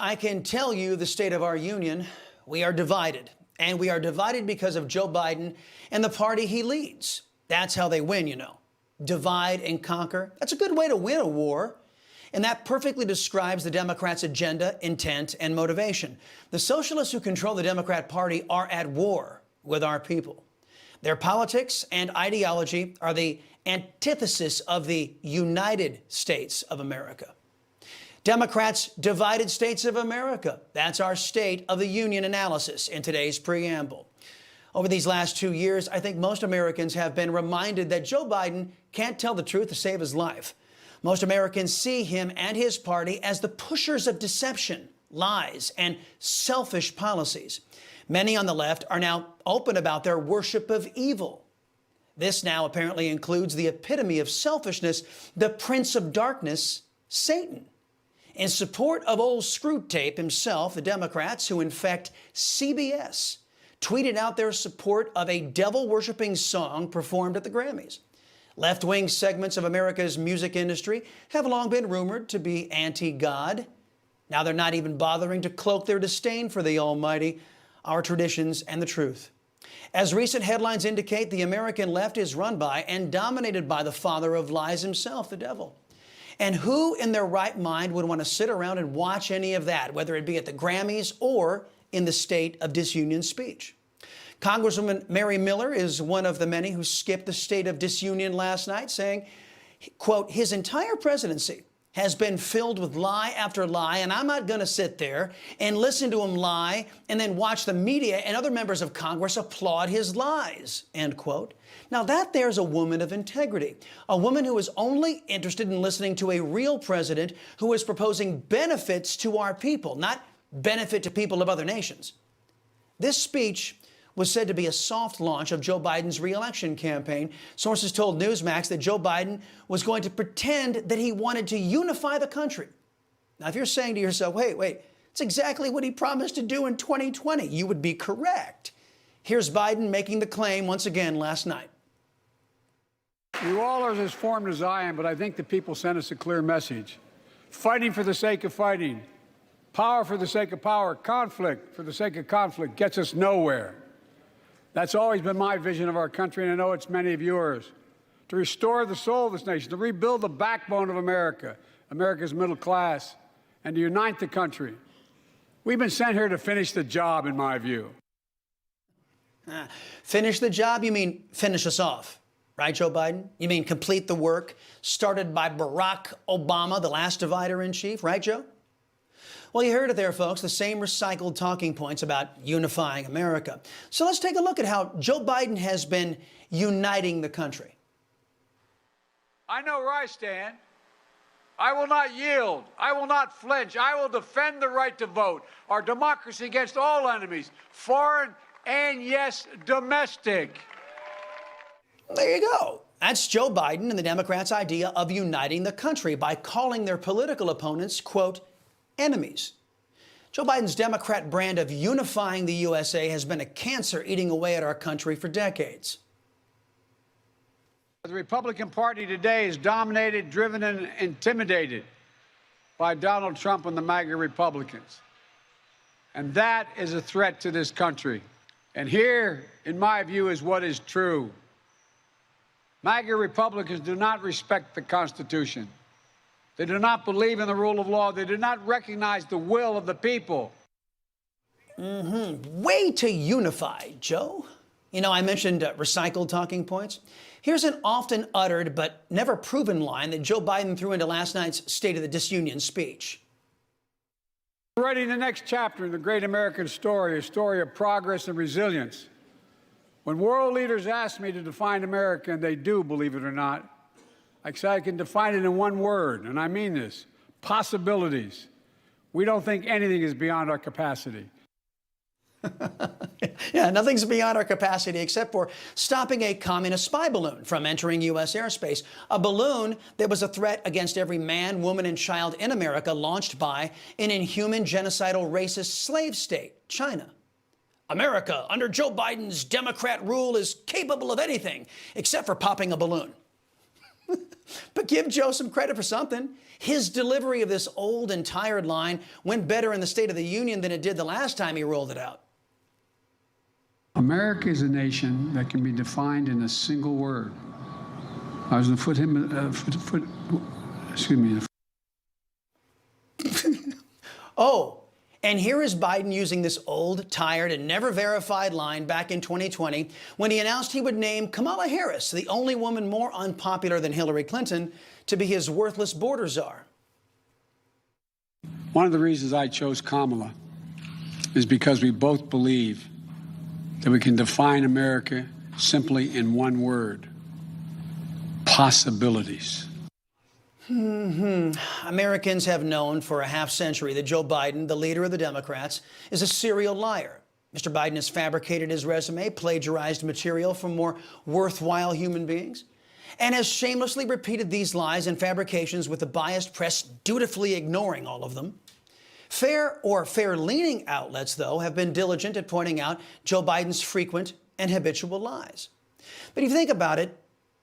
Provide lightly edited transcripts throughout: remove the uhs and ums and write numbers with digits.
I can tell you the state of our union. We are divided, and we are divided because of Joe Biden and the party he leads. That's how they win, you know. Divide and conquer. That's a good way to win a war. And that perfectly describes the Democrats' agenda, intent, and motivation. The socialists who control the Democrat Party are at war with our people. Their politics and ideology are the antithesis of the United States of America. Democrats' divided states of America. That's our State of the Union analysis in today's preamble. Over these last 2 years, I think most Americans have been reminded that Joe Biden can't tell the truth to save his life. Most Americans see him and his party as the pushers of deception, lies, and selfish policies. Many on the left are now open about their worship of evil. This now apparently includes the epitome of selfishness, the Prince of Darkness, Satan. In support of old Screwtape himself, the Democrats, who infect CBS, tweeted out their support of a devil-worshipping song performed at the Grammys. Left-wing segments of America's music industry have long been rumored to be anti-God. Now they're not even bothering to cloak their disdain for the Almighty, our traditions, and the truth. As recent headlines indicate, the American left is run by and dominated by the father of lies himself, the devil. And who in their right mind would want to sit around and watch any of that, whether it be at the Grammys or in the State of Disunion speech? Congresswoman Mary Miller is one of the many who skipped the State of Disunion last night, saying, quote, his entire presidency has been filled with lie after lie, and I'm not going to sit there and listen to him lie and then watch the media and other members of Congress applaud his lies, end quote. Now that there's a woman of integrity, a woman who is only interested in listening to a real president who is proposing benefits to our people, not benefit to people of other nations. This speech was said to be a soft launch of Joe Biden's re-election campaign. Sources told Newsmax that Joe Biden was going to pretend that he wanted to unify the country. Now, if you're saying to yourself, wait, it's exactly what he promised to do in 2020, you would be correct. Here's Biden making the claim once again last night. You all are as formed as I am, but I think the people sent us a clear message. Fighting for the sake of fighting, power for the sake of power, conflict for the sake of conflict gets us nowhere. That's always been my vision of our country, and I know it's many of yours. To restore the soul of this nation, to rebuild the backbone of America, America's middle class, and to unite the country. We've been sent here to finish the job, in my view. Finish the job? You mean finish us off, right, Joe Biden? You mean complete the work started by Barack Obama, the last divider-in-chief, right, Joe? Well, you heard it there, folks, the same recycled talking points about unifying America. So let's take a look at how Joe Biden has been uniting the country. I know where I stand. I will not yield. I will not flinch. I will defend the right to vote, our democracy against all enemies, foreign and, yes, domestic. There you go. That's Joe Biden and the Democrats' idea of uniting the country by calling their political opponents, quote, enemies. Joe Biden's Democrat brand of unifying the USA has been a cancer eating away at our country for decades. The Republican Party today is dominated, driven, and intimidated by Donald Trump and the MAGA Republicans. And that is a threat to this country. And here, in my view, is what is true. MAGA Republicans do not respect the Constitution. They do not believe in the rule of law. They do not recognize the will of the people. Way to unify, Joe. You know, I mentioned recycled talking points. Here's an often uttered but never proven line that Joe Biden threw into last night's State of the Disunion speech. We're writing the next chapter in the great American story, a story of progress and resilience. When world leaders ask me to define America, and they do, believe it or not, I can define it in one word, and I mean this: possibilities. We don't think anything is beyond our capacity. Yeah, nothing's beyond our capacity except for stopping a communist spy balloon from entering U.S. airspace. A balloon that was a threat against every man, woman, and child in America, launched by an inhuman, genocidal, racist slave state, China. America, under Joe Biden's Democrat rule, is capable of anything except for popping a balloon. But give Joe some credit for something. His delivery of this old and tired line went better in the State of the Union than it did the last time he rolled it out. America is a nation that can be defined in a single word. I was going to Oh, and here is Biden using this old, tired, and never verified line back in 2020 when he announced he would name Kamala Harris, the only woman more unpopular than Hillary Clinton, to be his worthless border czar. One of the reasons I chose Kamala is because we both believe that we can define America simply in one word: possibilities. Americans have known for a half century that Joe Biden, the leader of the Democrats, is a serial liar. Mr. Biden has fabricated his resume, plagiarized material from more worthwhile human beings, and has shamelessly repeated these lies and fabrications with the biased press dutifully ignoring all of them. Fair or fair-leaning outlets, though, have been diligent at pointing out Joe Biden's frequent and habitual lies. But if you think about it,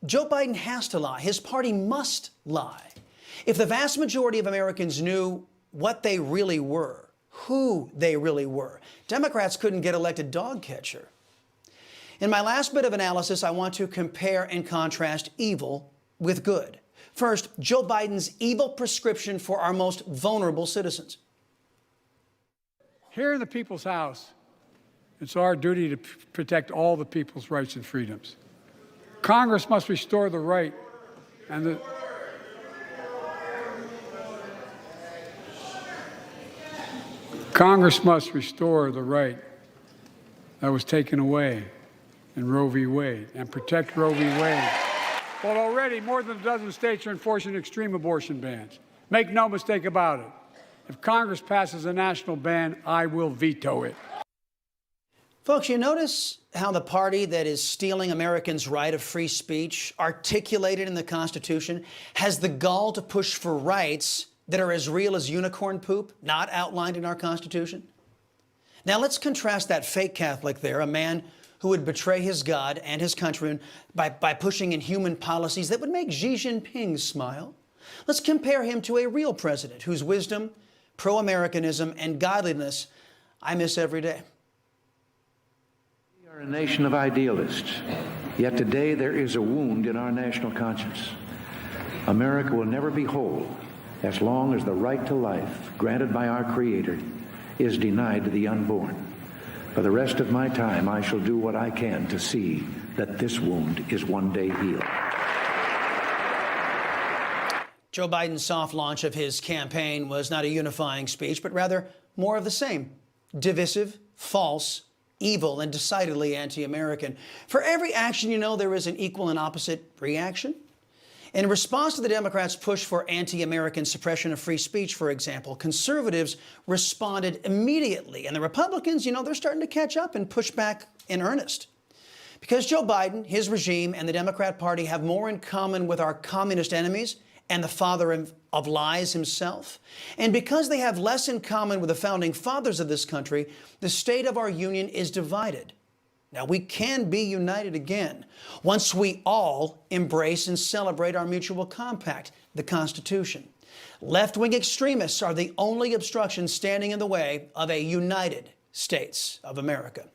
Joe Biden has to lie. His party must lie. If the vast majority of Americans knew what they really were, who they really were, Democrats couldn't get elected dog catcher. In my last bit of analysis, I want to compare and contrast evil with good. First, Joe Biden's evil prescription for our most vulnerable citizens. Here in the People's House, it's our duty to protect all the people's rights and freedoms. Congress must restore the right and the Congress must restore the right that was taken away in Roe v. Wade and protect Roe v. Wade. Well, already more than a dozen states are enforcing extreme abortion bans. Make no mistake about it. If Congress passes a national ban, I will veto it. Folks, you notice how the party that is stealing Americans' right of free speech, articulated in the Constitution, has the gall to push for rights that are as real as unicorn poop, not outlined in our Constitution? Now let's contrast that fake Catholic there, a man who would betray his God and his country by pushing inhuman policies that would make Xi Jinping smile. Let's compare him to a real president whose wisdom, pro-Americanism, and godliness I miss every day. We are a nation of idealists, yet today there is a wound in our national conscience. America will never be whole as long as the right to life granted by our Creator is denied to the unborn. For the rest of my time, I shall do what I can to see that this wound is one day healed. Joe Biden's soft launch of his campaign was not a unifying speech, but rather more of the same: divisive, false, evil, and decidedly anti-American. For every action, you know, there is an equal and opposite reaction. In response to the Democrats' push for anti-American suppression of free speech, for example, conservatives responded immediately. And the Republicans, you know, they're starting to catch up and push back in earnest. Because Joe Biden, his regime, and the Democrat Party have more in common with our communist enemies and the father of lies himself, and because they have less in common with the founding fathers of this country, the state of our union is divided. Now, we can be united again once we all embrace and celebrate our mutual compact, the Constitution. Left-wing extremists are the only obstruction standing in the way of a united States of America.